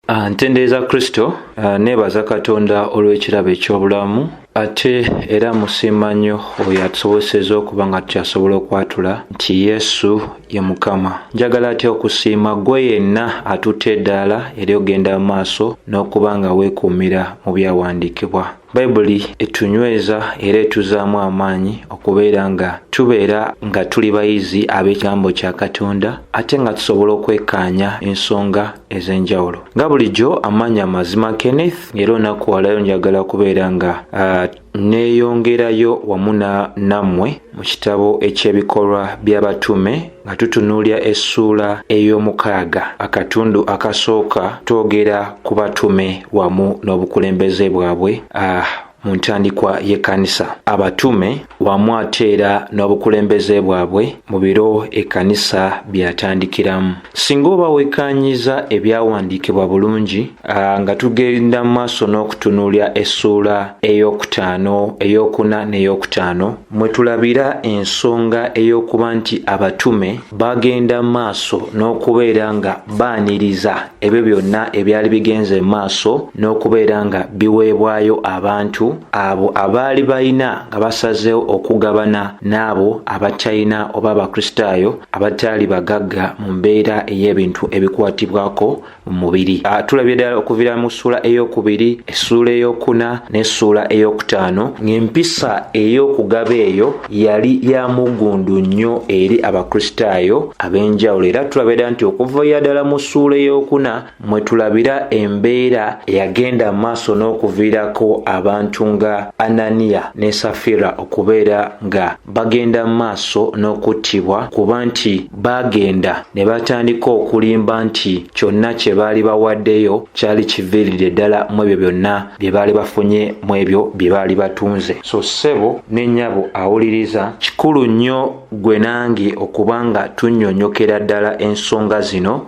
Ntendeeza Kristo, neebaza Katonda olw'ekirabo eky'obulamu ate era musiima nnyo oyo atusobozesezza okuba nga tukyasobola okwatula nti Yesu ye Mukama. Njagala atya okusiima gwe yenna atutte eddaala eri ogenda mu maaso n'okuba nga weekuumira mu byawandiikibwa. Bayibuli etunyweza era etuzaamu amaanyi okubeera nga tubeera nga tuli bayizi ab'ekigambo kya Katonda ate nga tusobola okwekkaanya ensonga ez'enjawulo. Nga bulijjo amannya mazima Kenneth, era olunaku lwaleero njagala kubeera nga neeyongerayo wamu nammwe mu kitabo eky'Ebikolwa by'abatume nga tutunuulya essuula ey'omukaaga. Akatundu akasooka twogera ku batume wamu n'obukulembeze bwabwe mu ntandikwa y'ekkanisa. Abatume wamu ate era n'obukulembeze bwabwe mu biro ekkanisa byatandikiramu. Singa oba wekkaanyiza ebyawandiikibwa bulungi nga tugenda mu maaso n'okutunuulya essuula ey'okutaano, ey'okuna n'ey'okutaano, mwe tulabira ensonga ey'okuba nti abatume bagenda mu maaso n'okubeera nga baaniriza ebyo byonna ebyali bigenze mu maaso n'okubeera nga biweebwayo abantu abo abaali balina nga basazeewo okugabana n'abo abatalina oba abakristaayo abataali bagagga mu mbeera ey'ebintu ebikwatibwako mu mubiri. Tulabye ddala okuviira mu ssuula ey'okubiri, essuula ey'okuna n'essuula ey'okutaano ng'empisa ey'okugaba eyo yali ya muggundu nnyo eri abakristaayo ab'enjawulo. Era tulabira nti okuva ddala mu ssuula ey'okuna mwe tulabira embeera eyagenda mu maaso n'okuviirako abantu nga Ananiya ne Safira okubeera nga bagenda mu maaso n'okuttibwa kuba nti bagenda ne batandika okulimba nti kyonna kye baali bawaddeyo kyali kiviiridde ddala mu ebyo byonna bye baali bafunye mu ebyo bye baali batunze. So ssebo ne nnyabo awuliriza, kikulu nnyo gwe nange okuba nga tunnyonnyokera ddala ensonga zino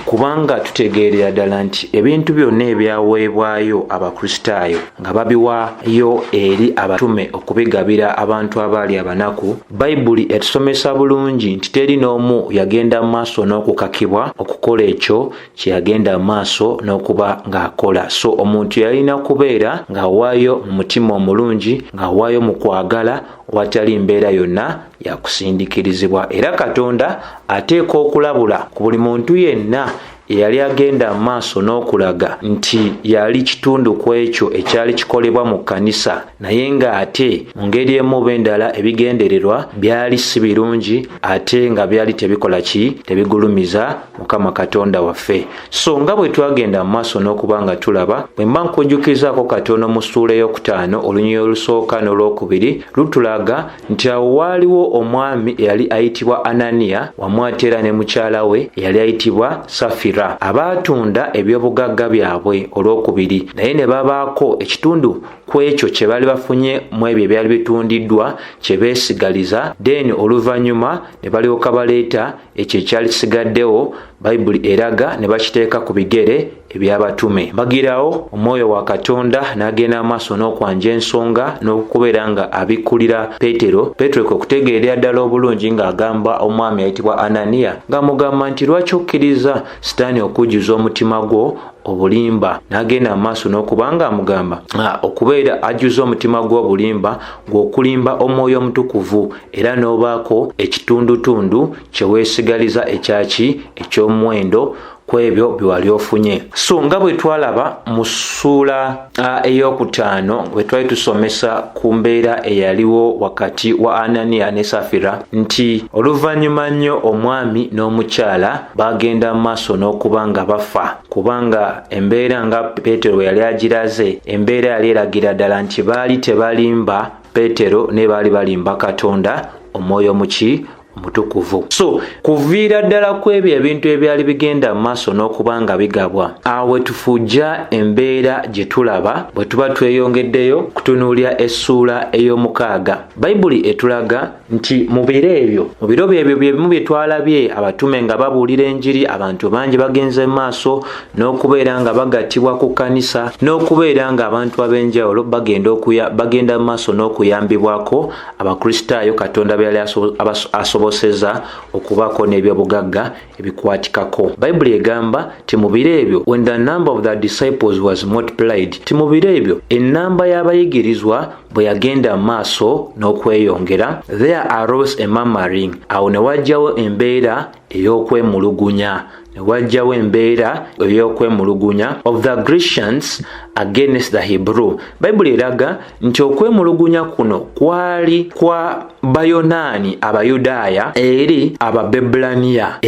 kubanga tutegeerera ddala nti ebintu byonna ebyaweebwayo abakristaayo nga babiwaayo eri abatume okubigabira abantu abaali abanaku, Bayibuli etusomesa bulungi nti teri n'omu yagenda mu maaso n'okukakibwa okukola ekyo kye yagenda mu maaso n'okuba ng'akola. So omuntu yalina kubeera ng'awaayo mu mutima omulungi, ng'awaayo mu kwagala, watali mbeera yonna yakusindikirizibwa. Era Katonda ateeka okulabula ku buli muntu yenna eyali agenda mu maaso n'okulaga nti yali kitundu ku ekyo ekyali kikolebwa mu kkanisa, naye ng'ate mu ngeri emu oba endala ebigendererwa byali si birungi ate nga byali tebikola ki, tebigulumiza Mukama Katonda waffe. So nga bwe twagenda mu maaso n'okuba nga tulaba, bwe mba nkujjukizaako katono mu ssuula ey'okutaano olunyiriri olusooka n'olwokubiri lutulaga nti awo waaliwo omwami eyali ayitibwa Ananiya wamu ate era ne mukyala we eyali ayitibwa Safira abaatunda ebyobugagga byabwe olwokubiri, naye ne babaako ekitundu ku ekyo kye baali bafunye mu ebyo ebyali bitundiddwa kye beesigaliza, then oluvannyuma ne balyoka baleeta ekyo ekyali kisigaddewo. Bayibuli eraga ne bakiteeka ku bigere eby'abatume. Mbagirawo omwoyo wa Katonda n'agenda maaso n'okwanja ensonga n'okubeera nga abikkulira Peetero kwe kutegeerera ddala obulungi ng'agamba omwami ayitibwa Ananiya ng'amugamba nti lwaki okkiriza Sitaani okujjuza omutima gwo obulimba. N'agenda mu maaso n'okuba nga amugamba okubeera ajjuza omutima gwo obulimba ng'okulimba omwoyo omutukuvu era n'obaako ekitundutundu kye weesigaliza ekyaki eky'omuwendo ku ebyo bye wali ofunye. So nga bwe twalaba mu ssuula ey'okutaano bwe twali tusomesa ku mbeera eyaliwo wakati wa Ananiya ne Safira nti oluvannyuma nnyo omwami n'omukyala bagenda mu maaso n'okuba nga bafa, kubanga embeera nga Peetero bwe yali agiraze, embeera yali eragira ddala nti baali tebalimba Peetero ne baali balimba Katonda omwoyo muki mutukuvu. So kuviira ddala ku ebyo ebintu ebyali bigenda mu maaso n'okuba nga bigabwa, awe tufujja embeera gye tulaba bwe tuba tweyongeddeyo kutunuulya essuula ey'omukaaga. Bayibuli etulaga nti mu biro ebyo bye bimu bye twalabye abatume nga babuulira enjiri, abantu bangi bagenze mu maaso n'okubeera nga bagattibwa ku kkanisa, n'okubeera nga abantu ab'enjawulo bagenda mu maaso n'okuyambibwako abakristaayo Katonda be yali asoboseza okubako n'ebyobugagga ebikwatikako. Bayibuli egamba ti mu biro ebyo, when the number of the disciples was multiplied, ti mu biro ebyo ennamba y'abayigirizwa bwe yagenda mu maaso n'okweyongera, there arose a murmuring, awo ne wajjawo embeera ey'okwemulugunya of the Grecians against the Hebrew. Bayibuli eraga nti okwemulugunya kuno kwali kwa Bayonaani Abayudaaya eri Ababebbulaniya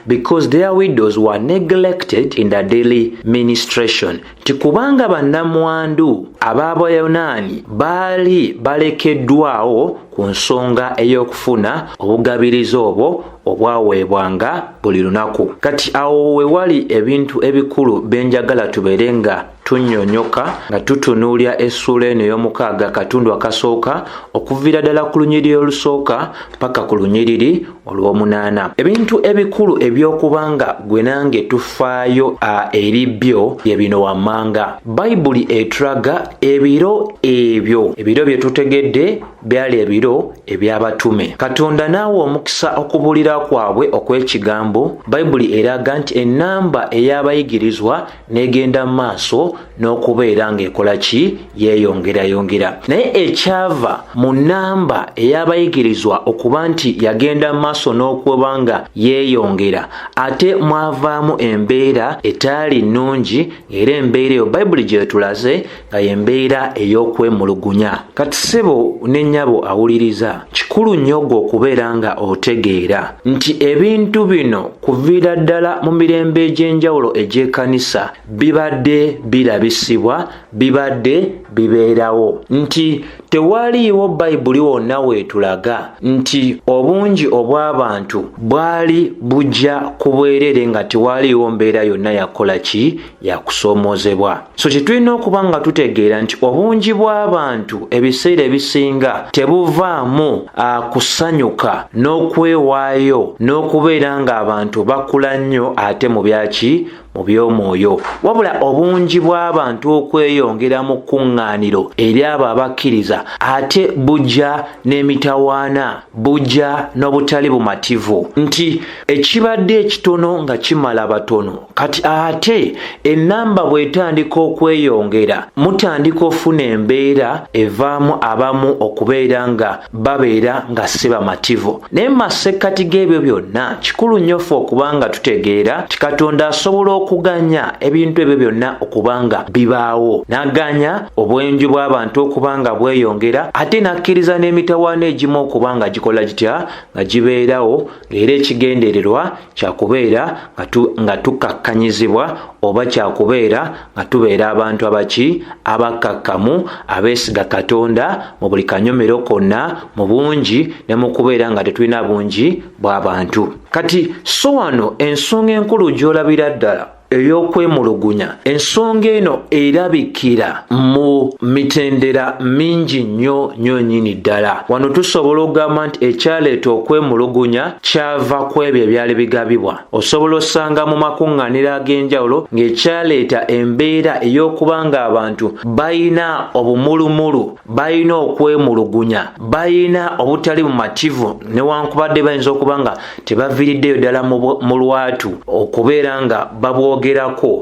because their widows were neglected in the daily ministration. Tikubanga bannamwandu Ababayonaani baali balekeddwawo ku nsonga ey'okufuna obugabirizi obwo obwaweebwanga buli lunaku. Kati awo we wali ebintu ebikulu benjagala tubeere nga tunnyonnyoka nga tutunuulya essuula eno ey'omukaaga akatundu akasooka okuviira ddala ku lunyiriri olusooka paka ku lunyiriri olw'omunaana. Ebintu ebikulu eby'okubanga gwe nange tufaayo eri byo bye bino wammanga. Bayibuli etulaga ebiro bye tutegedde byali ebiro eby'abatume. Katonda n'awa omukisa okubuulira kwabwe okw'ekigambo. Bayibuli eraga nti ennamba ey'abayigirizwa n'egenda mu maaso n'okubeera ng'ekola ki? Yeeyongera. Naye ekyava mu nnamba ey'abayigirizwa okuba nti yagenda mu maaso n'okuba nga yeeyongera, ate mwavaamu embeera etaali nnungi, era embeera eyo Bayibuli gy'etulaze nga y'embeera ey'okwemulugunya. Kati ssebo n'ennyabo awuliriza, kikulu nnyo gwe okubeera nga otegeera nti ebintu bino kuviira ddala mu mirembe egy'enjawulo egy'ekkanisa bibadde birabisibwa, bibadde bibeerawo, nti tewaliiwo Bayibuli wonna weetulaga nti obungi obw'abantu bwali bujja ku bwerere nga tewaliiwo mbeera yonna yakola ki? Yakusoomoozebwa. So tetulina okuba nga tutegeera nti obungi bw'abantu ebiseera ebisinga tebuvaamu kusanyuka n'okwewaayo n'okubeera ng'abantu bakula nnyo ate mu byaki? Mu by'omwoyo. Wabula obungi bw'abantu okweyongera mu kkuŋŋaaniro eri abo abakkiriza ate bujja n'emitawaana, bujja n'obutali bumativu, nti ekibadde ekitono nga kimala batono. Kati ate ennamba bw'etandika okweyongera, mutandika ofuna embeera evaamu abamu okubeera nga babeera nga si bamativu. Naye mu masekkati g'ebyo byonna kikulu nnyo ffe okuba nga tutegeera ti Katonda asobola okuganya ebintu ebyo byonna okubanga bibaawo. N'aganya obwenju bw'abantu okubanga bweyongera, ate n'akkiriza n'emitawaana egimu okubanga gikola gitya? Nga gibeerawo, era ekigendererwa kyakubeera nga tukakkanyizibwa, oba kyakubeera nga tubeera abantu abaki? Abakakkamu, abeesiga Katonda mu buli kanyomero konna, mu bungi ne mu kubeera nga tetulina bungi bw'abantu. Kati so wano ensonga enkulu gy'olabira ddala ey'okwemulugunya, ensonga eno erabikira mu mitendera mingi nnyo nnyini ddala. Wano tusobola okugamba nti ekyaleeta okwemulugunya kyava ku ebyo ebyali bigabibwa. Osobola osanga mu makuŋŋaaniro ag'enjawulo ng'ekyaleeta embeera ey'okuba ng'abantu bayina obumulumulu, bayina okwemulugunya, bayina obutali bumativu, newankubadde bayinza okuba nga tebaviiriddeyo ddala mu lwatu okubeera nga babwogerako.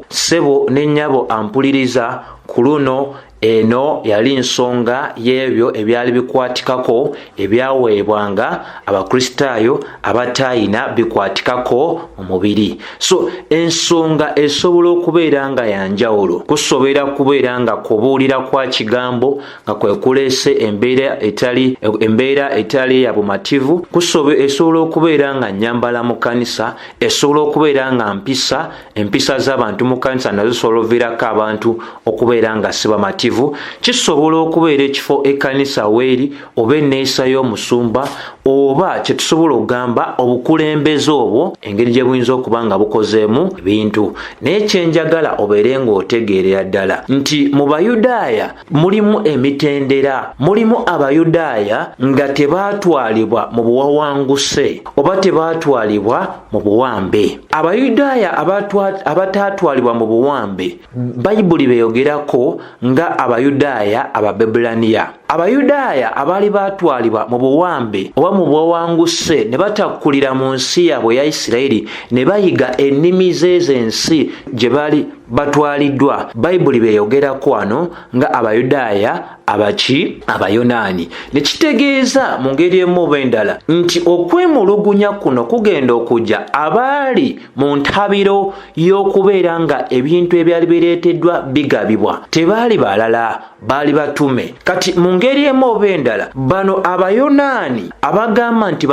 Ssebo n'ennyabo ampuliriza ku luno, eno yali nsonga y'ebyo ebyali bikwatikako ebyaweebwanga abakristaayo abataayina bikwatikako mu mubiri. So ensonga esobola okubeera nga yanjawulo. Kusobera kubeera nga kubuulira kwa kigambo nga kwe kuleese embeera etali ya bumativu. Esobola okubeera nga nnyambala mu kkanisa, esobola okubeera nga empisa z'abantu mu kkanisa nazo zisobola okuviirako abantu okubeera nga si bamativu. bumativu kisobola okubeera ekifo ekkanisa weeri oba enneeyisa y'omusumba oba kye tusobola okugamba obukulembeze obwo engeri gye buyinza okuba nga bukozeemu ebintu. Naye kyenjagala obeere ng'otegeerera ddala nti mu Bayudaaya mulimu emitendera, mulimu Abayudaaya nga tebaatwalibwa mu buwawanguse oba tebaatwalibwa mu buwambe. Abayudaaya abataatwalibwa mu buwambe Bayibuli beeyogerako nga Abayudaaya Ababebulaniya. Abayudaaya abaali baatwalibwa mu buwambe oba mu buwanguse ne batakkulira mu nsi yaabwe ya Isirayiri ne bayiga ennimi z'ensi gye baali batwaliddwa, Bayibuli beeyogerako wano nga Abayudaaya Abayonaani. Ne kitegeeza mu ngeri emu oba endala nti okwemulugunya kuno kugenda okujja abaali mu ntabiro y'okubeera nga ebintu ebyali bireeteddwa bigabibwa tebaali balala, baali batume. Kati mu ngeri emu oba endala bano Abayonaani abagamba nti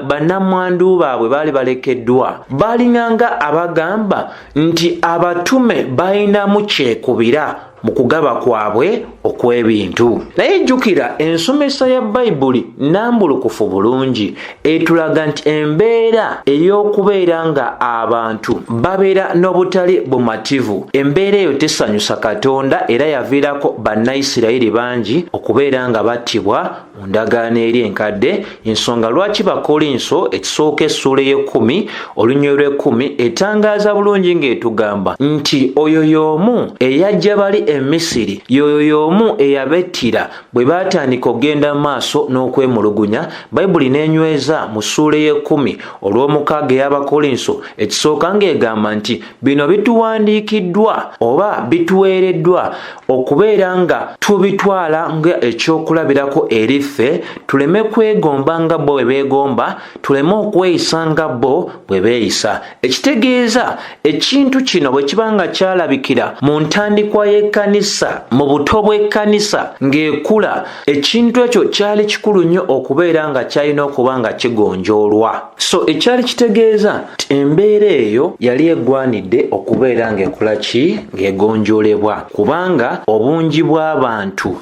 bannamwandu baabwe baali balekeddwa baalinganga abagamba nti abatume balinamu kyekubira mu kugaba kwabwe okw'ebintu. Naye jjukira ensomesa ya Bayibuli nnambulukufu bulungi etulaga nti embeera ey'okubeera nga abantu babeera n'obutali bumativu, embeera eyo tesanyusa Katonda era yaviirako bannayisirayiri bangi okubeera nga battibwa mu ndagaano eri enkadde. Ensonga lwaki Bakolinso ekisooka essuula ey'ekkumi olunyiriri lw'ekkumi etangaaza bulungi ng'etugamba nti oyo y'omu eyajja bali e Misiri, yoyo y'omu eyabettira bwe baatandika okgenda maaso n'okwemulugunya. Bayibuli n'enyweza mu ssuula ey'ekkumi olw'omukaaga ey'Abakolinso ekisooka ng'egamba nti bino bituwandiikiddwa oba bituweereddwa okubeera nga tubitwala nga ekyokulabirako eri ffe, tuleme kwegomba nga bo bwe beegomba, tuleme okweyisa nga bo bwe beeyisa. Ekitegeeza ekintu kino bwe kiba nga kyalabikira mu ntandikwa y'ekkanisa, mu buto bw'ekkanisa ng'ekula, ekintu ekyo kyali kikulu nnyo okubeera nga kyalina okuba nga kigonjoolwa. So ekyali kitegeeza nti embeera eyo yali eggwanidde okubeera ng'ekola ki, ng'egonjoolebwa, kubanga obungi bw'abantu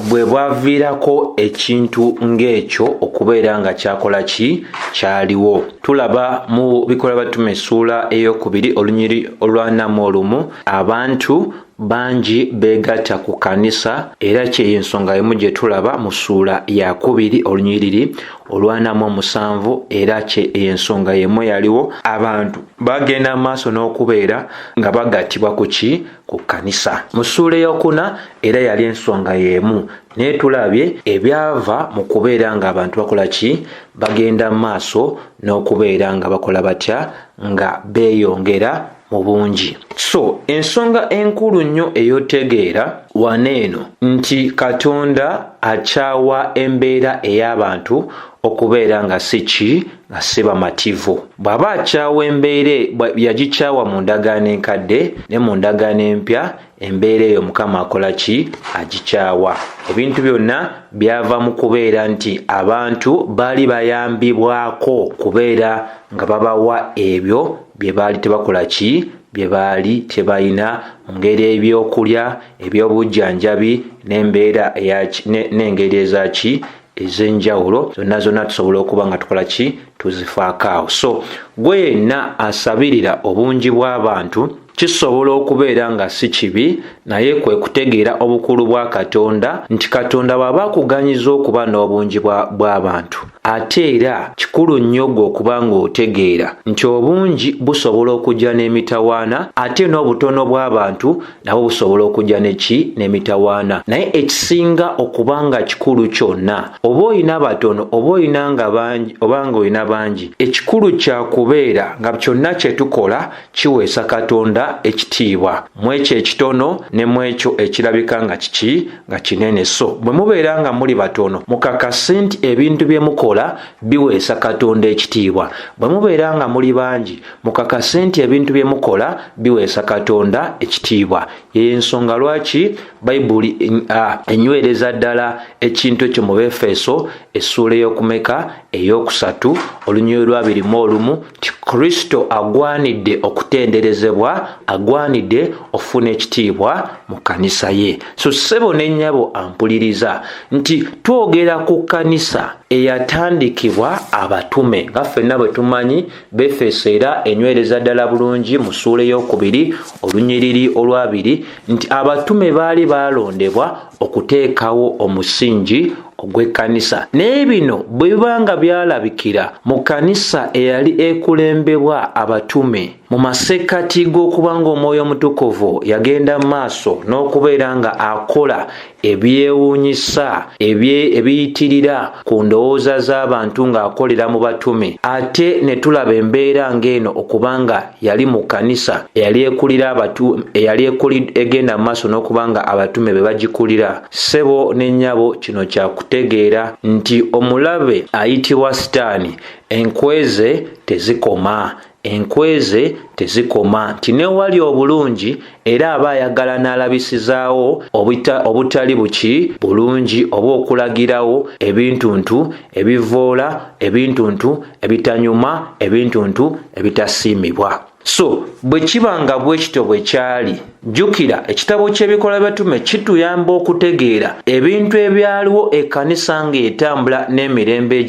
bwe bwaviirako ekintu ng'ekyo okubeera nga kyakola ki, kyaliwo. Tulaba mu Ebikolwa by'Abatume essuula ey'okubiri olunyiri olwa-41 abantu bangi beegatta ku kanisa, era kyeyensonga emu gye tulaba mu ssuula ya 2 olunyiriri olwa-47, era kyeyensonga yemu yaliwo abantu bagenda maaso n'okubeera nga bagattibwa ku ki, ku kanisa. Mu ssuula ey'okuna era yali ensonga yemu, naye tulabye ebyava mu kubeera nga abantu bakola ki, bagenda maaso n'okubeera nga bakola batya, nga beeyongera mu bungi. So ensonga enkulu nnyo eyotegeera waneeno nti Katonda akyawa embeera ey'abantu okubeera nga nga si bamativu. Bw'aba akyawa embeera, yagikyawa mu ndagaano enkadde ne mu ndagaano empya, embeera eyo Mukama akola ki, agikyawa. Ebintu byonna byava mu kubeera nti abantu baali bayambibwako kubeera nga babawa ebyo bye baali tebakola ki, bye baali tebalina, mu ngeri ebyokulya, ebyobujjanjabi n'embeera n'engeri ezaki ez'enjawulo zonna tusobola okuba nga tukola ki, tuzifaako. So gwe yenna asabirira obungi bw'abantu kisobola okubeera nga si kibi, naye kwe kutegeera obukulu bwa Katonda nti Katonda bw'aba akuganyiza okuba n'obungi bw'abantu, ate era kikulu nnyo gwe okuba ng'otegeera nti obungi busobola okujja n'emitawaana, ate n'obutono bw'abantu nabwo busobola okujja n'emitawaana. Naye ekisinga okuba nga kikulu kyonna, oba oyina batono oba oyina nga bangi oba nga oyina bangi, ekikulu kya kubeera nga kyonna kye tukola kiweesa Katonda ekitiibwa mu ekyo ekitono ne mu ekyo ekirabika nga kiki, nga kinene. So bwe mubeera nga muli batono, mukakase nti ebintu bye mukola biweesa Katonda ekitiibwa. Bwe mubeera nga muli bangi, mukakase nti ebintu bye mukola biweesa Katonda ekitiibwa. Y'ensonga lwaki Bayibuli enywereza ddala ekintu ekyo mu Befeso essuula ey'okumeka ey'okusatu olunyiriri lwa 21 nti Kristo agwanidde okutenderezebwa agwanidde ofuna ekitiibwa mu kkanisa ye. So ssebo ne nnyabo ampuliriza nti twogera ku kkanisa eyatandikibwa abatume nga ffenna bwe tumanyi Befeso era enywereza ddala bulungi mu ssuula ey'okubiri olunyiriri olwabiri nti abatume baali baalondebwa okuteekawo omusingi ogw'ekkanisa. Naye bino bwe bibanga byalabikira mu kkanisa eyali ekulembebwa abatume mu masekkati g'okuba ng'Omwoyo Omutukuvu yagenda mu maaso n'okubeera nga akola ebyewuunyisa ebiyitirira ku ndowooza z'abantu ng'akolera mu batume, ate ne tulaba embeera ng'eno okubanga yali mu kkanisa eyali egenda mu maaso n'okuba nga abatume be bagikulira. Ssebo ne nnyabo, kino kyakutegeera nti omulabe ayitibwa Sitaani, enkweze tezikoma nti newali obulungi era aba ayagala n'alabisizaawo obutali buki bulungi oba okulagirawo ebintuntu ebivoola, ebintuntu ebitanyuma, ebintuntu ebitasiimibwa. So bwe kibanga bwe kityo bwe kyali, jjukira ekitabo ky'Ebikolwa by'Abatume kituyamba okutegeera ebintu ebyaliwo ekkanisa ng'etambula n'emirembe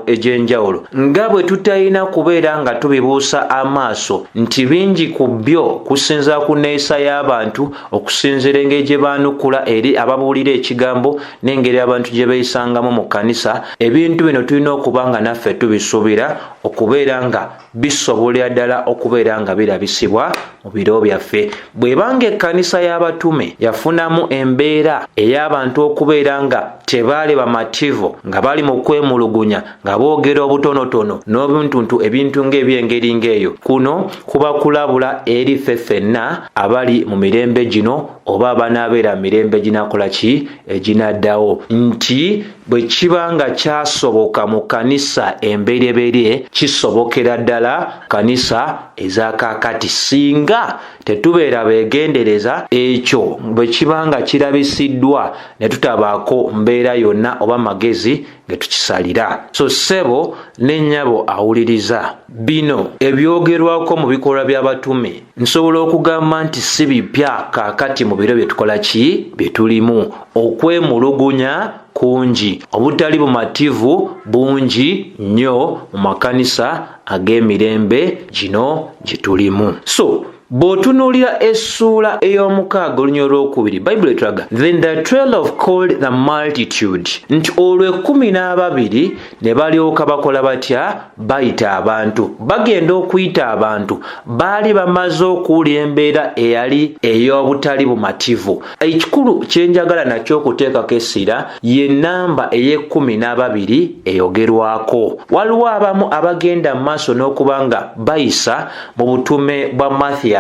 egy'enjawulo, nga bwe tutalina kubeera nga tubibuusa amaaso nti bingi ku byo kusinza ku nneeyisa y'abantu, okusinziira engeri gye baanukula eri ababuulira ekigambo n'engeri abantu gye beeyisangamu mu kkanisa. Ebintu bino tulina okuba nga naffe tubisuubira okubeera nga bisobolera ddala okubeera nga birabisibwa mu biro byaffe. Bw'ebanga ekkanisa y'abatume yafunamu embeera ey'abantu okubeera nga tebaali bamativu, nga bali mu kwemulugunya, nga boogera obutonotono n'obuntuntu ebintu ng'ebyengeri ng'eyo, kuno kuba kulabula eri ffe ffenna abali mu mirembe gino oba abanaabeera mu mirembe ginakola ki eginaddawo, nti bwe kiba nga kyasoboka mu kkanisa embereberye, kisobokera ddala kkanisa ez'akaakati singa tetubeera beegendereza. Ekyo bwe kiba nga kirabisiddwa ne tutabaako mbeera yonna oba magezi ge tukisalira. So ssebo ne nnyabo awuliriza, bino ebyogerwako mu Bikolwa by'Abatume nsobola okugamba nti si bipya kaakati mu biro bye tukola ki bye tulimu. Okwemulugunya kungi, obutali bumativu bungi nnyo mu makanisa ag'emirembe gino gye tulimu. So bw'otunuulira essuula ey'omukaaga olunya olwokubiri, Bayibuli etulaga then the 12 called the multitude, nti olwo 12 ne balyoka bakola batya? Bayita abantu. Bagenda okuyita abantu, baali bamaze okuwulira embeera eyali ey'obutali bumativu. Ekikulu kye njagala nakyo okuteekako essira ye nnamba ey'e12 eyogerwako. Waliwo abamu abagenda mu maaso n'okuba nga bayisa mu butume bwa Matthew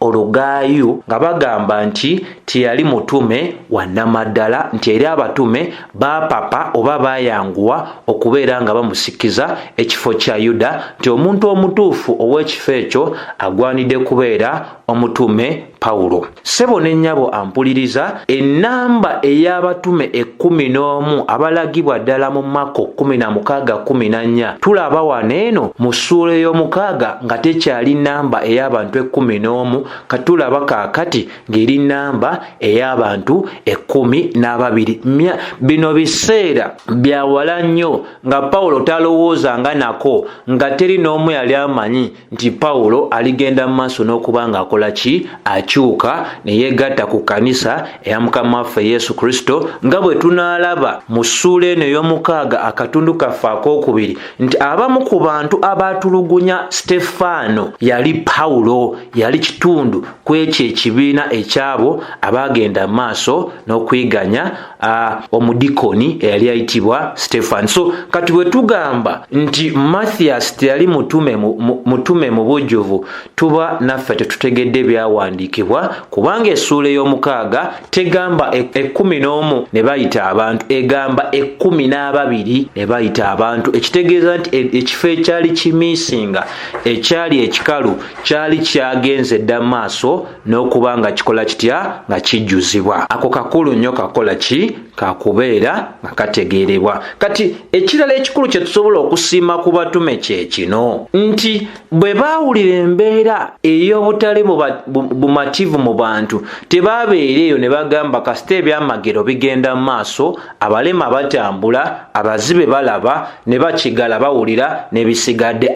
olugaayu nga bagamba nti teyali mutume wa nnamaddala, nti eri abatume baapapa oba baayanguwa okubeera nga bamusikiza ekifo kya Yuda, nti omuntu omutuufu ow'ekifo ekyo agwanidde kubeera omutume Pawulo. Ssebo ne nnyabo ampuliriza, ennamba ey'abatume 11 abalagibwa ddala mu Mako 16:14 tulaba waneeno mu ssuula ey'omukaaga nga tekyali nnamba ey'abantu 11, katulaba kaakati ng'eri nnamba ey'abantu 12. Bino biseera bya wala nnyo nga Pawulo talowoozanga nako, nga teri n'omu yali amanyi nti Pawulo aligenda mu maaso n'okuba nga akola ki? Akyuka ne yeegatta ku kkanisa eya Mukama waffe Yesu Kristo, nga bwe tunaalaba mu ssuula eno ey'omukaaga akatundu kaffe akookubiri nti abamu ku bantu abaatulugunya Sitefaano yali Pawulo, yali kitundu ku ekyo ekibiina ekyabo abaagenda mu maaso n'okuyiganya omudikoni eyali ayitibwa Sitefaano. So kati bwe tugamba nti Mathias teyali mutume mu bujjuvu, tuba naffe tetutegedde byawandiikibwa, kubanga essuula ey'omukaaga tegamba 11 ne bayita abantu, egamba 12 ne bayita abantu, ekitegeeza nti ekifo ekyali kimiisinga, ekyali ekikalu, kyali kyagenze dda maaso n'okuba nga kikola kitya? Nga kijjuzibwa. Ako kakulu nnyo kakola ki? kakubeera nga kategeerebwa. Kati ekirala ekikulu kye tusobola okusiima ku batume kye kino nti bwe baawulira embeera ey'obutali bumativu mu bantu tebaabeera eyo ne bagamba kasita ebyamagero bigenda mu maaso, abalema batambula, abazibe balaba, ne bakigala bawulira ne bisigadde.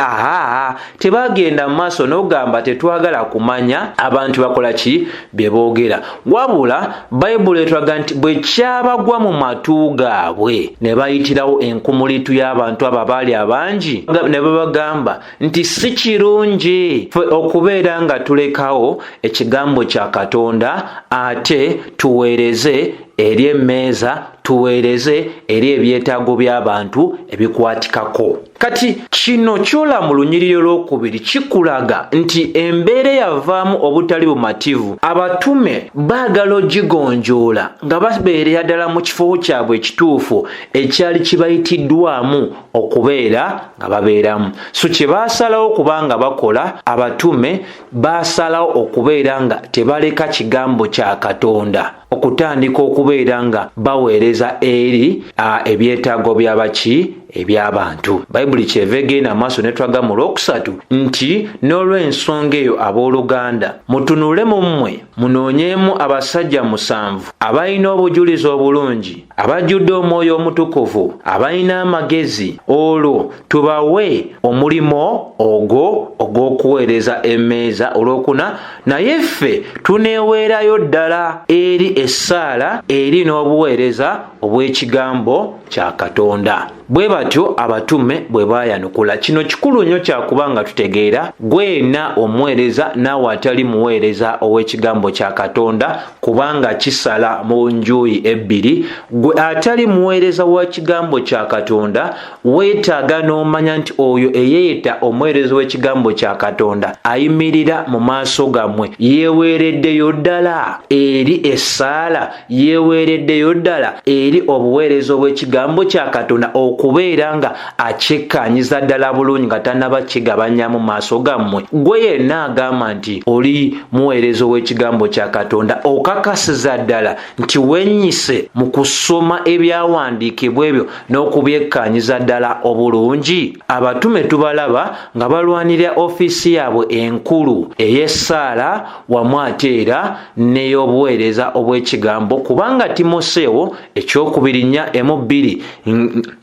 Tebaagenda mu maaso n'ogamba tetwagala kumanya abantu bakola ki bye boogera. Wabula Bayibuli etulaga nti bwe kyabagwa mu matu gaabwe ne bayitirawo enkumulitu y'abantu abo abaali abangi ne babagamba nti si kirungi ffe okubeera nga tulekawo ekigambo kya Katonda ate tuweereze eri emmeeza, tuweereze eri ebyetaago by'abantu ebikwatikako. Kati kino kyola mu lunyiriro lwokubiri kikulaga nti embeera yavaamu obutali bumativu abatume baagala ogigonjoola nga babeerera ddala mu kifo kyabwe ekituufu ekyali kibayitiddwamu okubeera nga babeeramu. So kye baasalawo kubanga bakola, abatume baasalawo okubeera nga tebaleka kigambo kya Katonda, okutandika okubeera nga baweereza eri ebyetaago by'abaki eby'abantu. Bayibuli kyeva egenda maaso ne twaga mu Lwokusatu nti n'olw'ensonga eyo abooluganda mutunule mu mmwe munoonyeemu abasajja 7 abalina obujulizi obulungi, abajjudde omwoyo omutukuvu, abalina amagezi, olwo tubawe omulimo ogwo ogw'okuweereza emmeeza. Olwokuna naye ffe tuneeweerayo ddala eri essaala eri n'obuweereza obw'ekigambo kya Katonda. Bwe batyo abatume bwe baayanukula. Kino kikulu nnyo kyakubanga tutegeera gwena omuweereza naawe atali muweereza ow'ekigambo kya Katonda, kubanga kisala mu njuyi ebbiri. Gwe atali muweereza w'ekigambo kya Katonda weetaaga n'omanya nti oyo eyeeyita omuweereza w'ekigambo kya Katonda ayimirira mu maaso gammwe yeeweereddeyo ddala eri essaala, yeeweereddeyo ddala eri obuweereza obw'ekigambo kya Katonda okubeera nga akyekkaanyiza ddala bulungi nga tannaba kigabanya mu maaso gammwe. Gwe yenna agamba nti oli muweereza w'ekigambo kya Katonda okakasiza ddala nti wennyise mu kusoma ebyawandiikibwa ebyo n'okubyekkaanyiza ddala obulungi. Abatume tubalaba nga balwanirira ofiisi yaabwe enkulu ey'essaala wamu ate era n'ey'obuweereza obw'ekigambo, kubanga Timoseewo 1:2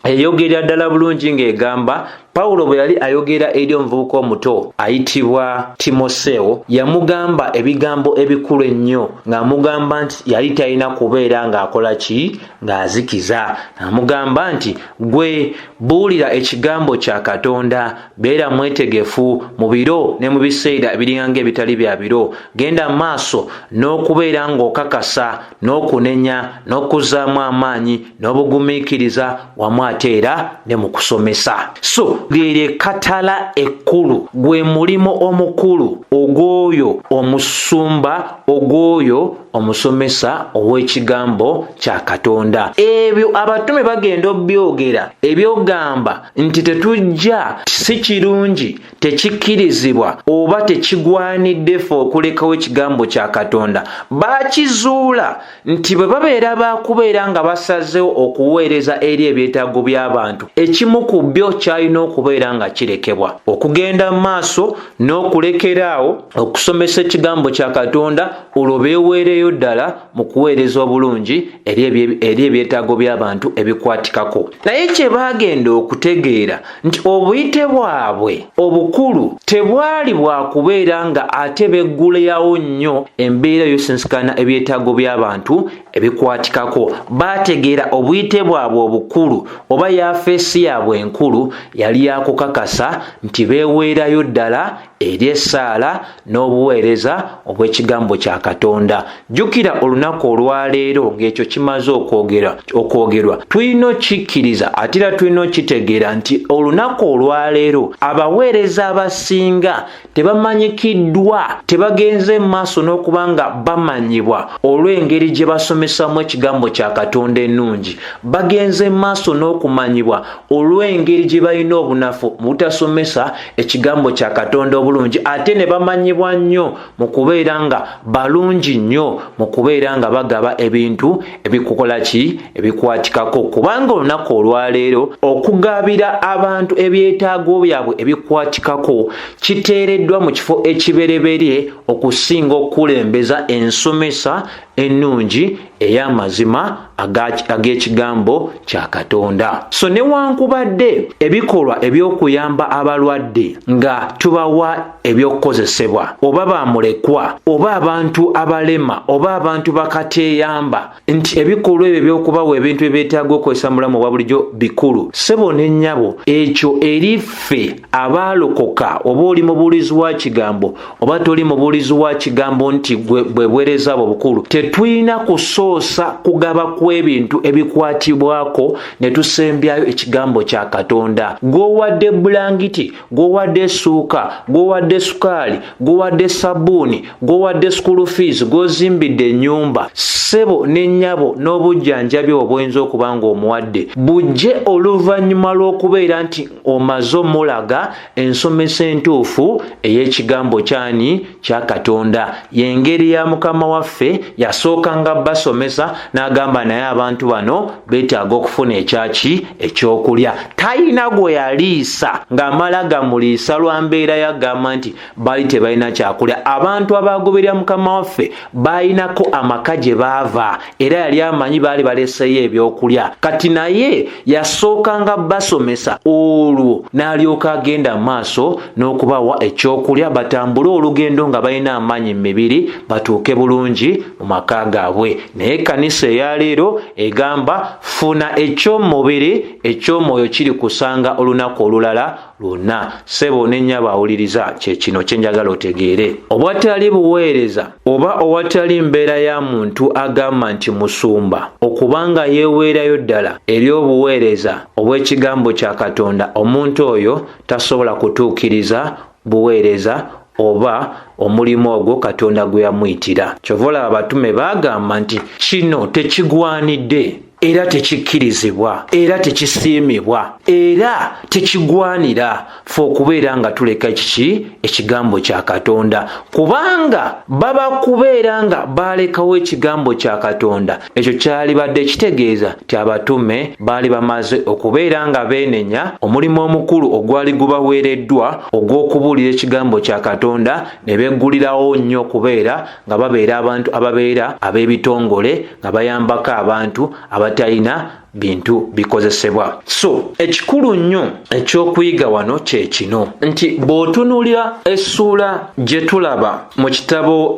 eyogerera ddala bulungi ng'egamba Pawulo bwe yali ayogera eri omuvubuka omuto ayitibwa Timoseewo yamugamba ebigambo ebikulu ennyo ng'amugamba nti yali talina kubeera ng'akola ki ng'azikiza. Amugamba nti gwe buulira ekigambo kya Katonda, beera mwetegefu mu biro ne mu biseera ebiringa ng'ebitali bya biro, genda maaso n'okubeera ng'okakasa n'okunenya n'okuzzaamu amaanyi n'obugumiikiriza wamu ate era ne mu kusomesa. So lyeryo ekkatala ekkulu, gwe mulimo omukulu ogw'oyo omusumba, ogw'oyo omusomesa ow'ekigambo kya Katonda. Ebyo abatume bagenda obyogera ebyogamba nti tetujja, si kirungi, tekikkirizibwa oba tekigwanidde ffe okulekawo ekigambo kya Katonda. Baakizuula nti bwe babeera baakubeera nga basazeewo okuweereza eri ebyetaago by'abantu, ekimu ku byo kyalina okubeera nga kirekebwa. Okugenda mu maaso n'okulekeraawo okusomesa ekigambo kya Katonda, olwo beeweereyo ddala mu kuweereza obulungi eri ebyetaago by'abantu ebikwatikako. Naye kye baagenda okutegeera nti obuyite bwabwe obukulu tebwali bwa kubeera nga ate beggulayawo nnyo embeera y'osensikana ebyetaago by'abantu ebikwatikako. Baategeera obuyite bwabwe obukulu oba yafeesi yaabwe enkulu yali yakukakasa nti beeweerayo ddala eri essaala n'obuweereza obw'ekigambo kya Katonda. Jjukira olunaku olwaleero ng'ekyo kimaze okwogerwa, tulina okikkiriza ate era tulina okitegeera nti olunaku olwaleero abaweereza abasinga tebamanyikiddwa, tebagenze mu maaso n'okuba nga bamanyibwa olw'engeri gye basomesamu ekigambo kya Katonda ennungi. Bagenze mu maaso n'okumanyibwa olw'engeri gye balina obunafu mu butasomesa ekigambo kya Katonda obulungi ate ne bamanyibwa nnyo mu kubeera nga balungi nnyo mu kubeera nga bagaba ebintu ebikukola ki ebikwatikako kubanga olunaku olwaleero okugabira abantu ebyetaago byabwe ebikwatikako kiteereddwa mu kifo ekibereberye okusinga okukulembeza ensomesa ennungi ey'amazima ag'ekigambo kya Katonda. So newankubadde ebikolwa eby'okuyamba abalwadde nga tubawa ebyokukozesebwa oba bamulekwa oba abantu abalema oba abantu bakateeyamba nti ebikolwa ebyo ebyokubawa ebintu ebyetaaga okukozesa mulamu obwa bulijjo bikulu ssebo ne nnyabo ekyo eri ffe abaalokoka oba oli mubuulizi wa kigambo oba toli mubuulizi wa kigambo nti bwe buweereza bwo bukulu tetulina kusoosa kugaba kw'ebintu ebikwatibwako ne tusembyayo ekigambo kya Katonda. Gwowadde bulangiti, gwowadde essuuka, gwowadde sukaali, gwowadde sabbuuni, gwowadde school fees, gwozimbidde ennyumba, ssebo n'ennyabo n'obujjanjabi obwenza okuba ng'omuwadde bujje oluvannyuma lw'okubeera nti omaze omulaga ensomesa entuufu ey'ekigambo kyani kya Katonda. Y'engeri ya Mukama waffe yasooka nga basomesa n'agamba naye abantu bano beetaaga okufuna ekyaki ekyokulya. Talina gwe yaliisa ng'amala gamuliisa lwa mbeera yagamba nti bali tebalina kyakulya. Abantu abagoberera Mukama waffe baalinako amaka gye baava era yali amanyi baali baleeseyo ebyokulya. Kati naye yasooka nga basomesa olwo n'alyoka agenda maaso n'okubawa ekyokulya batambule olugendo nga balina amaanyi mu mibiri batuuke bulungi mu maka gaabwe. Naye ekkanisa eyaleero egamba funa eky'omubiri eky'omwoyo kiri kusanga olunaku olulala lwonna. Ssebo n'ennyabo awuliriza kye kino kye njagala otegeere. Obwatali buweereza oba owatali mbeera ya muntu agamba nti musumba okubanga yeeweerayo ddala eri obuweereza obw'ekigambo kya Katonda, omuntu oyo tasobola kutuukiriza buweereza oba omulimu ogwo Katonda gwe yamuyitira. Kyova olaba abatume baagamba nti kino tekigwanidde era tekikkirizibwa era tekisiimibwa era tekigwanira ffe okubeera nga tuleka kiki ekigambo kya Katonda kubanga baba kubeera nga balekawo ekigambo kya Katonda. Ekyo kyali badde kitegeeza ti abatume baali bamaze okubeera nga beenenya omulimu omukulu ogwali gubaweereddwa ogw'okubuulira ekigambo kya Katonda ne beggulirawo nnyo okubeera nga babeera abantu ababeera ab'ebitongole nga bayambako abantu abatalina bintu bikozesebwa. So ekikulu nnyo ekyokuyiga wano kye kino nti bw'otunuulira essuula gye tulaba mu kitabo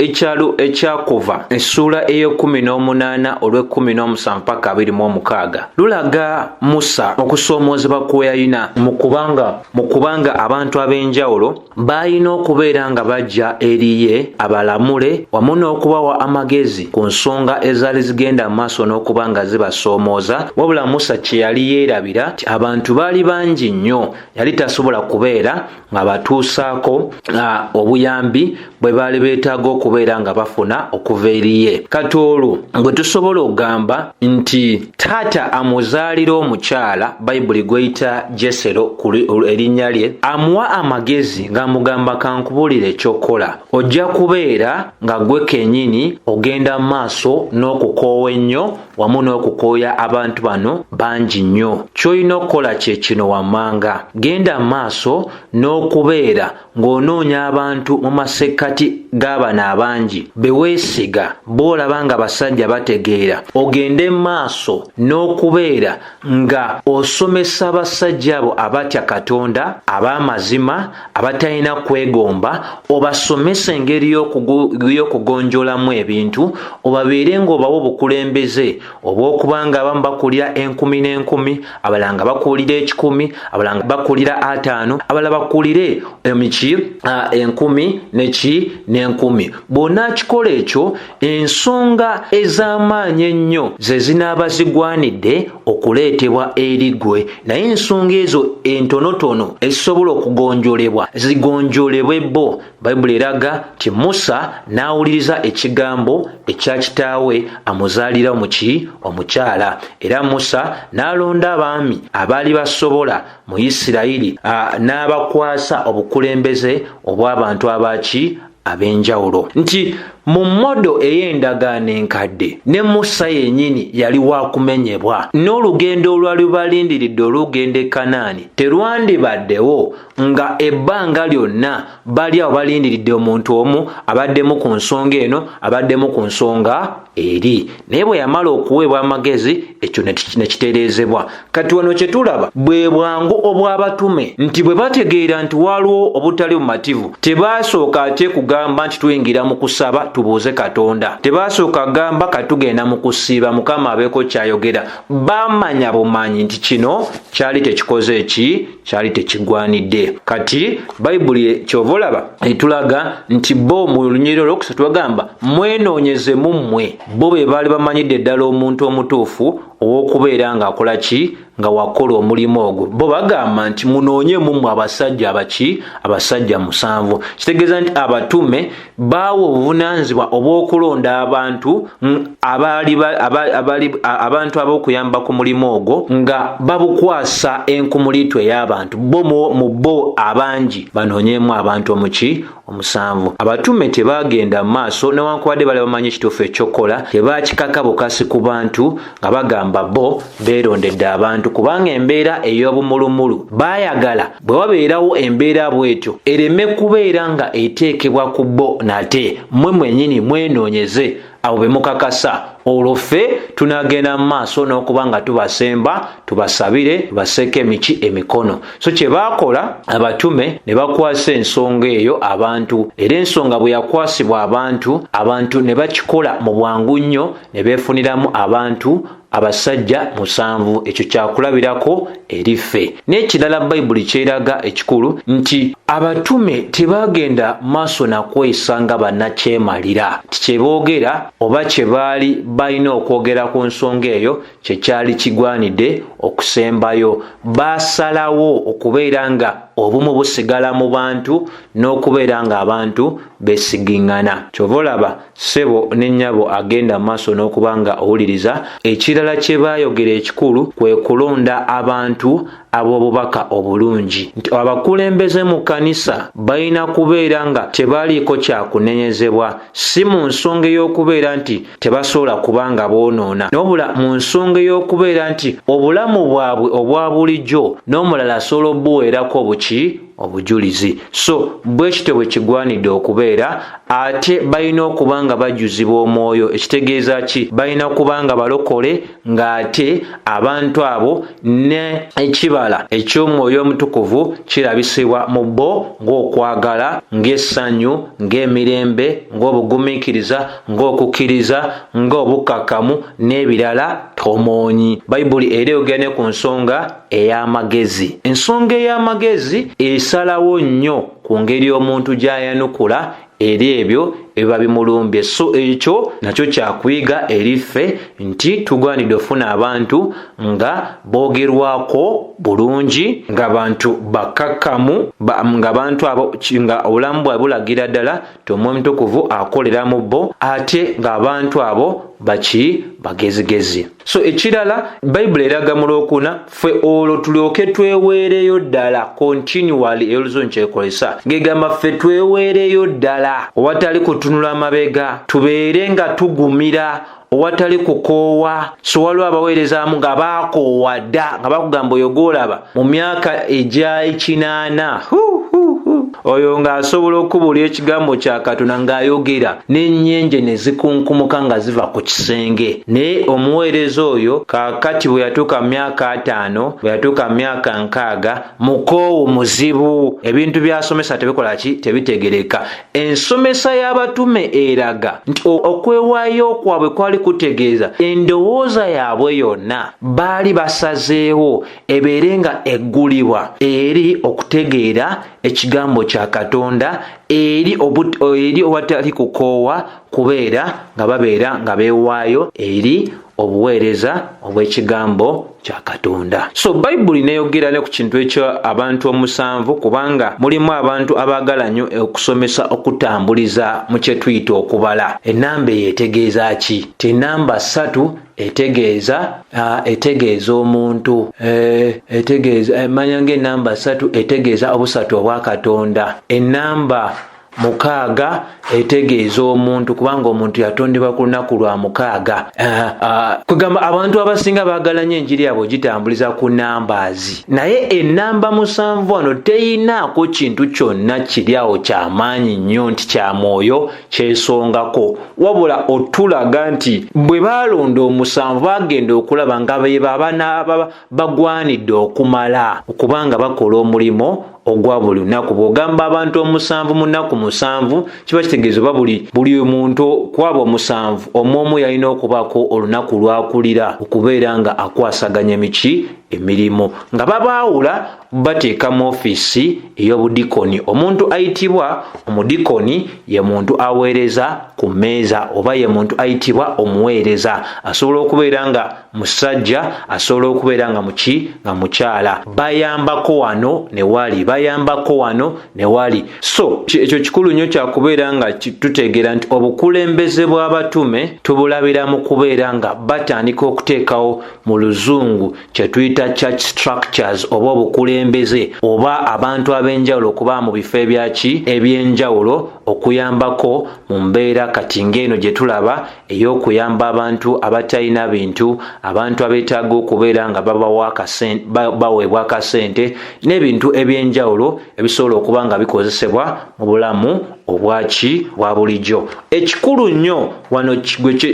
ekyakuva essuula ey'e18 olw'17 paka 26 lulaga Musa okusoomoozebwa kwe yalina mu kubanga abantu ab'enjawulo baalina okubeera nga bajja eriye abalamule wamu n'okubawa amagezi ku nsonga ezaali zigenda mu maaso n'okuba nga zibasoomooza. Wabula Musa kye yali yeerabira nti abantu baali bangi nnyo yali tasobola kubeera nga batuusaako obuyambi bwe baali beetaaga okubeera nga bafuna okuva eriye. Kati olwo gwe tusobola okugamba nti taata amuzaalira omukyala Bayibuli gweyita Jesero erinnya lye amuwa amagezi ng'amugamba kankubuulira ekyokola. Ojja kubeera nga gwe kennyini ogenda mu maaso n'okukoowa ennyo wamu n'okukooya abantu bano bangi nnyo. Ky'olina okukola kye kino wammanga, genda maaso n'okubeera ng'onoonya abantu mu masekkati g'abano abangi be weesiga b'olaba nga basajja bategeera. Ogende maaso n'okubeera nga osomesa abasajja abo abatya Katonda ab'amazima abatalina kwegomba, obasomesa engeri y'okugonjoolamu ebintu, obabeere ng'obawa obukulembeze obw'okuba nga abamu bakulira 10,000, abalala nga bakulira 10,000, abalala nga bakulira 5, abalala bakulire 10,000 n'enkumi. Bw'onna kikola ekyo, ensonga ez'amaanyi ennyo ze zinaaba zigwanidde okuleetebwa eri ggwe, naye ensonga ezo entonotono ezisobola okugonjolebwa zigonjolebwe bo. Bayibuli eraga nti Musa n'awuliriza ekigambo ekya kitaawe amuzaalira omukyala, era Musa n'alonda abaami abaali basobola mu Isirayiri n'abakwasa obukulembeze obw'abantu ab'enjawulo. Nti mu mmodo ey'endagaano enkadde ne Musa yennyini yali waakumenyebwa, n'olugendo olwali balindiridde olugenda e Kanaani terwandibaddewo nga ebbanga lyonna bali awo balindiridde omuntu omu abaddemu ku nsonga eno abaddemu ku nsonga eri. Naye bwe yamala okuweebwa amagezi ekyo ne kitereezebwa. Kati wano kye tulaba bwe bwangu obw'abatume nti bwe bategeera nti waliwo obutali bumativu tebaasooka ate kugamba nti tuyingira mu kusaba tubuuze Katonda, tebaasooka gamba katugenda mu kusiiba Mukama abeeko kyayogera. Bamanya bumanyi nti kino kyali tekikoze kyali tekigwanidde. Kati Bayibuli kyova olaba etulaga nti bo mu lunyiriro olwokusatu bagamba mwenoonyeze mu mmwe. Bo be baali bamanyidde ddala omuntu omutuufu ow'okubeera ng'akola nga wakola omulimu ogwo. Bo bagamba nti munoonye mu mmwe abasajja abasajja 7. Kitegeeza nti abatume baawa obuvunaanyizibwa obw'okulonda abantu abantu ab'okuyamba ku mulimu ogwo nga babukwasa enkumuliitwe y'abantu. Mu bo abangi banoonyeemu abantu 7. Abatume tebaagenda mu maaso newankubadde bali bamanyi ekituufu ekyokukola, tebaakikaka bukasi ku bantu nga bagamba bo beerondedde abantu, kubanga embeera ey'obumulumulu baayagala bwe wabeerawo embeera bw'etyo ereme kubeera nga eteekebwa ku bo nate mmwe mwennyini mwenoonyeze abo be mukakasa. Olwo ffe tunaagenda mu maaso n'okuba nga tubasemba, tubasabire, tubaseeko emikono. So kye baakola abatume ne bakwasa ensonga eyo abantu, era ensonga bwe yakwasibwa abantu ne bakikola mu bwangu nnyo ne beefuniramu abantu abasajja 7. Ekyo kyakulabirako eri ffe. N'ekirala Bayibuli kyeraga ekikulu nti abatume tebaagenda maaso nakweyisa nga bannakyemalira, kye boogera oba kye baali balina okwogera ku nsonga eyo kye kyali kigwanidde okusembayo. Baasalawo okubeera nga obumu busigala mu bantu n'okubeera nga abantu beesigiŋŋana. Kyova olaba ssebo ne nnyabo agenda mu maaso n'okuba nga owuliriza. Ekirala kye baayogera ekikulu kwe kulonda abantu ab'obubaka obulungi. Nti abakulembeze mu kkanisa balina kubeera nga tebaliiko kyakunenyezebwa, si mu nsonga ey'okubeera nti tebasobola kuba nga boonoona, n'obula mu nsonga ey'okubeera nti obulamu bwabwe obwa bulijjo n'omulala asobola obuweerako obujulizi. So bwe kityo bwe kigwanidde okubeera. Ate balina okuba nga bajjuzibwa omwoyo. Ekitegeeza ki? Balina kuba nga balokole ng'ate abantu abo ne ekibala eky'omwoyo omutukuvu kirabisibwa mu bo ng'okwagala, ng'essanyu, ng'emirembe, ng'obugumiikiriza, ng'okukkiriza, ng'obukkakkamu n'ebirala tomoonyi. Bayibuli era eyogera ne ku nsonga ey'amagezi. Ensonga ey'amagezi esalawo nnyo ku ngeri omuntu gy'ayanukula eri ebyo ebiba bimulumbye. So ekyo nakyo kyakuyiga eri ffe nti tugwanidde ofuna abantu nga boogerwako bulungi, nga bantu bakkakkamu, nga bantu abo nga obulamu bwabwe bulagira ddala Omwoyo Omutukuvu akolera mu bo, ate ng'abantu abo bagezigezi. So ekirala Bayibuli eraga mu Lwokuna ffe olwo tulyoke tweweereyo ddala continually, eluzo nkyekolesa ng'egamba ffe tweweereyo ddala owatali kutunula mabega, tubeere nga tugumira owatali kukoowa. So waliwo abaweerezaamu nga baakoowa dda nga bakugamba oyo gw'olaba mu myaka egya 80 oyo ng'asobola okubuulira ekigambo kya Katonda ng'ayogera n'ennyenje ne zikunkumuka nga ziva ku kisenge. Naye omuweereza oyo kaakati bwe yatuuka mu myaka 5, bwe yatuuka mu myaka 6, mukoowu muzibu, ebintu by'asomesa tebikola ki? Tebitegereka. Ensomesa y'abatume eraga nti okwewaayo kwabwe kwali kutegeeza endowooza yaabwe yonna baali basazeewo ebeere nga eggulibwa eri okutegeera ekigambo kya Katonda eri owatali kukoowa kubeera nga babeera nga beewaayo eri obuweereza obw'ekigambo kya Katonda. So Bayibuli neeyogera ne ku kintu ekyo abantu 7 kubanga mulimu abantu abaagala nnyo okusomesa okutambuliza mu kye tuyita okubala. Ennamba eyo etegeeza ki? Ennamba 3 etegeeza omuntu, manya ng'ennamba 3 etegeeza obusatu obwa Katonda. Ennamba 6 etegeeza omuntu kubanga omuntu yatondebwa ku lunaku lwa 6. Kugamba abantu abasinga baagala nnyo enjiri yaabwe ogitambuliza ku numbers, naye ennamba 7 wano teyinaako kintu kyonna kiri awo kyamaanyi nnyo nti kya mwoyo kyesongako, wabula otulaga nti bwe baalonda 7 bagenda okulaba nga beeba abaana bagwanidde okumala okubanga bakola omulimo ogwa buli lunaku. Bw'ogamba abantu 7 mu nnaku 7 kiba kitegeeza oba buli muntu kwabo 7 omu yalina okubaako olunaku lwakulira okubeera nga akwasaganya emirimu nga babaawula bateeka mu ofiisi ey'obudikoni. Omuntu ayitibwa omudikoni ye muntu aweereza ku mmeeza oba ye muntu ayitibwa omuweereza. Asobola okubeera nga musajja, asobola okubeera nga mukyala. Bayambako wano ne wali. So ekyo kikulu nnyo kyakubeera nga tutegeera nti obukulembeze bw'abatume tubulabira mu kubeera nga batandika okuteekawo mu luzungu kye tuyita church structures oba obukulembeze oba abantu ab'enjawulo okuba mu bifo ebyenjawulo okuyambako mu mbeera kati ng'eno gye tulaba ey'okuyamba abantu abatalina bintu, abantu abeetaaga okubeera nga baweebwa akasente n'ebintu ebyenjawulo ebisobola okuba nga bikozesebwa mu bulamu obwa bulijjo. Ekikulu nnyo wano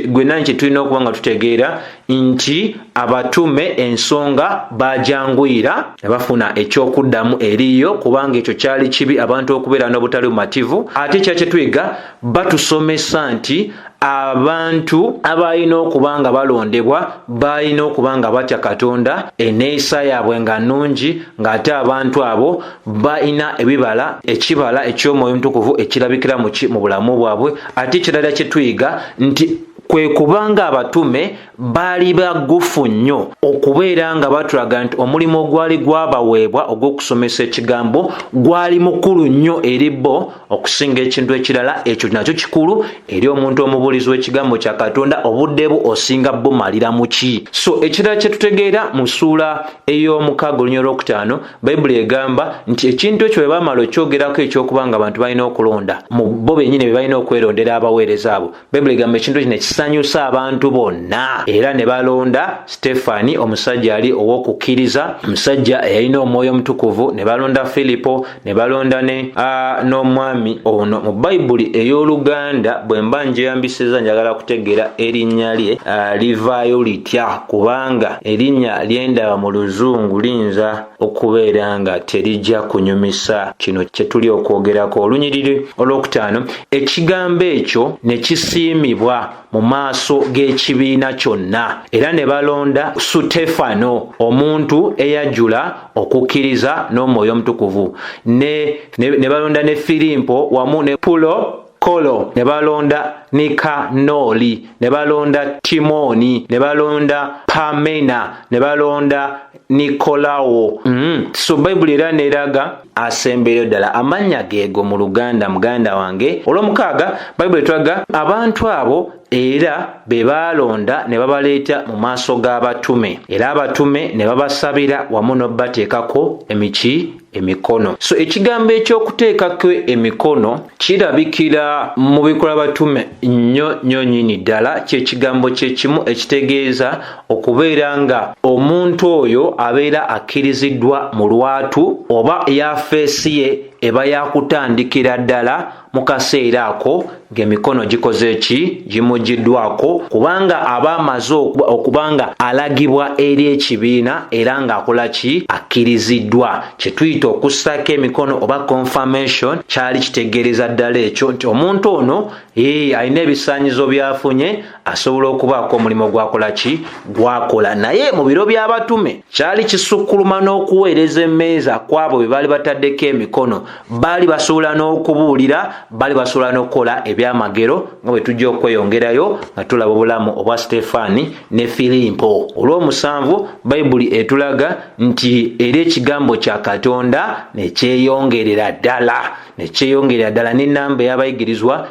gwe nanyi kye tulina okuba nga tutegeera nti abatume ensonga bajanguyira ne bafuna ekyokuddamu eriyo kubanga ekyo kyali kibi abantu okubeera n'obutali bumativu. Ate kya kye tuyiga batusomesa nti abantu abalina okuba nga balondebwa balina okuba nga batya Katonda, enneeyisa yaabwe nga nnungi, ng'ate abantu abo balina ekibala eky'Omwoyo Omutukuvu ekirabikira mu bulamu bwabwe. Ate ekirala kye tuyiga nti kwe kubanga abatume baali bagufu nnyo okubeera nga batulaga nti omulimu ogwali gwabaweebwa ogw'okusomesa ekigambo gwali mukulu nnyo eri bo okusinga ekintu ekirala. Ekyo nakyo kikulu eri omuntu omubuulizi w'ekigambo kya Katonda, obudde bwo osinga bumalira mu ki? So ekirala kye tutegeera mu ssuula ey'Olwokutaano Bayibuli egamba nti ekintu ekyo bwe baamala okyogerako ekyokuba nga abantu balina okulonda mu bo bennyini be balina okwerondera abaweereza abo, Bayibuli egamba ekintu ekyo kisanyusa abantu bonna, era ne balonda Stefani omusajja ali ow'okukkiriza, omusajja eyalina Omwoyo Omutukuvu, ne balonda Filipo, ne balonda n'omwami ono. Mu Bayibuli ey'Oluganda bwe mba ngyeyambisizza njagala kutegeera erinnya lye livaayo litya kubanga erinnya lyendaba mu Luzungu liyinza okubeera nga terijja kunyumisa kino kye tuli okwogerako. Olunyiriri Olwokutaano ekigambo ekyo ne kisiimibwa mu maaso g'ekibiina kyonna, era ne balonda Sutefano omuntu eyajjula okukkiriza n'Omwoyo Omutukuvu, ne balonda ne Filimpo wamu ne Kolo, ne balonda Nikanoli, ne balonda Timoni, ne balonda Pamena, ne balonda Nikolawo. So Bayibuli era neeraga asembeyo ddala amannya geego mu Luganda muganda wange. Olw'omukaaga Bayibuli etulaga abantu abo era be baalonda ne babaleeta mu maaso g'abatume, era abatume ne babasabira wamu n'obateekako emikono. So ekigambo ekyokuteekako emikono kirabikira mu Bikolwa Batume nnyo nnyini ddala. Kyekigambo kyekimu ekitegeeza okubeera nga omuntu oyo abeera akkiriziddwa mu lwatu oba yafeesi ye eba yakutandikira ddala mu kaseera ako ng'emikono gikoze ki? Gimugiddwako, kubanga aba amaze okubanga alagibwa eri ekibiina era ng'akola ki? Akkiriziddwa. Kye tuyita okussaako emikono oba confirmation kyali kitegeereza ddala ekyo nti omuntu ono alina ebisaanyizo byafunye asobola okubaako omulimu gwakola naye mu biro by'abatume kyali kisukkuluma n'okuweereza emmeeza kwabo bwe baali bataddeko emikono. Baali basobola n'okubuulira, baali basobola n'okukola ebyamagero nga bwe tujja okweyongerayo nga tulaba obulamu obwa Sitefaani ne Filimpo. Olw'omusanvu Bayibuli etulaga nti era ekigambo kya Katonda ne kyeyongerera ddala n'ennamba y'abayigirizwa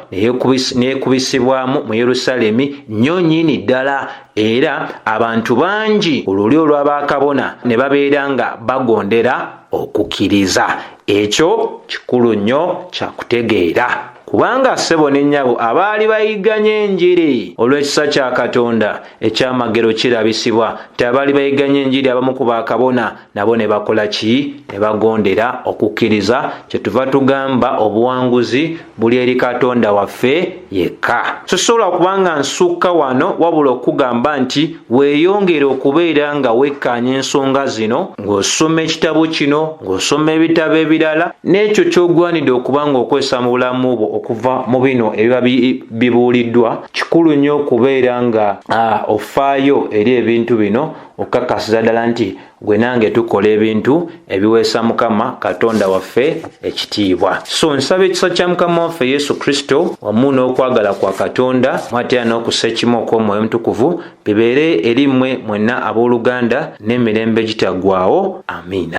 neekubisibwamu mu Yerusaalemi nnyo nnyini ddala, era abantu bangi olulyo olw'abakabona ne babeera nga bagondera okukkiriza. Ekyo kikulu nnyo kya kutegeera, kubanga ssebo ne nnyabo abaali bayigganya enjiri olw'ekisa kya Katonda ekyamagero kirabisibwa, abaali bayigganya enjiri abamu ku bakabona nabo ne bakola ki? Ne bagondera okukkiriza. Kyetuva tugamba obuwanguzi buli eri Katonda waffe yekka. Sisobola kubanga nsukka wano wabula okugamba nti weeyongere okubeera nga wekkaanya ensonga zino, ng'osoma ekitabo kino, ng'osoma ebitabo ebirala, n'ekyo ky'ogwanidde okubanga okwesa mu bulamu bwo okuva mu bino ebiba bibuuliddwa. Kikulu nnyo okubeera nga ofaayo eri ebintu bino, okakasiza ddala nti gwe nange tukola ebintu ebiweesa Mukama Katonda waffe ekitiibwa. So nsaba ekisa kya Mukama waffe Yesu Kristo wamu n'okwagala kwa Katonda mwatera n'okussa ekimu okw'Omwoyo Mutukuvu bibeere eri mmwe mwenna abooluganda n'emirembe gitaggwaawo. Amiina.